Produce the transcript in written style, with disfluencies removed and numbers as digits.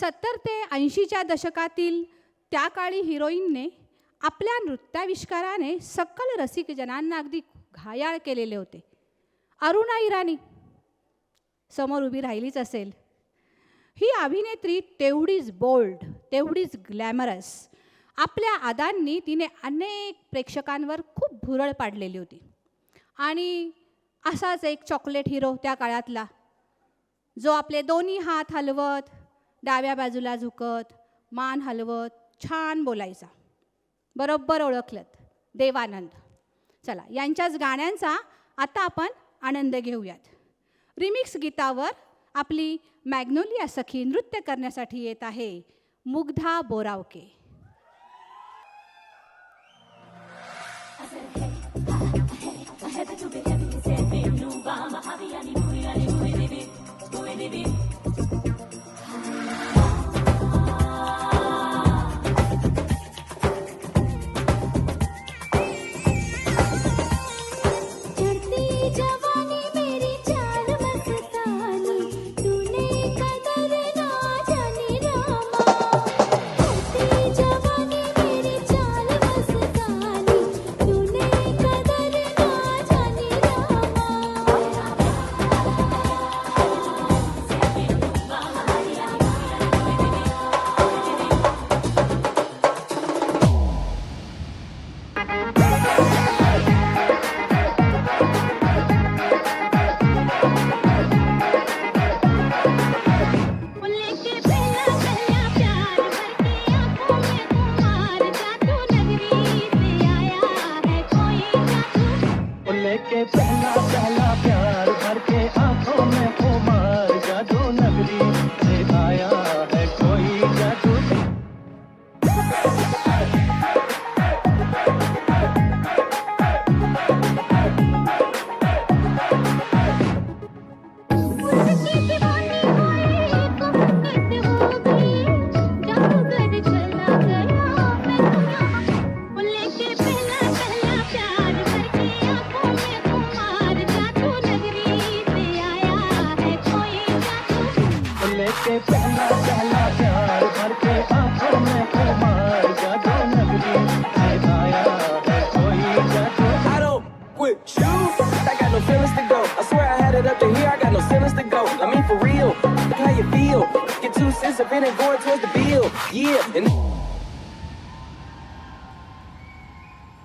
70 ते 80च्या दशकातील त्या काळी हिरोईनने आपल्या नृत्याविष्काराने सकल रसिकजनांना अगदी घायाळ केलेले होते. अरुणा इराणी समोर उभी राहिलीच असेल. ही अभिनेत्री तेवढीच बोल्ड, तेवढीच ग्लॅमरस. आपल्या अदांनी तिने अनेक प्रेक्षकांवर खूप भुरळ पाडलेली होती. आणि असाच एक चॉकलेट हिरो त्या काळातला, जो आपले दोन्ही हात हलवत, डाव्या बाजूला झुकत, मान हलवत छान बोलायचा. बरोबर ओळखलत, देवानंद. चला, यांच्याच गाण्यांचा आता आपण आनंद घेऊयात. रिमिक्स गीतावर आपली मॅग्नोलिया सखी नृत्य करण्यासाठी येत आहे Mugdha Boravke. Look how you feel. Get 2 cents of it and going towards the bill. Yeah. And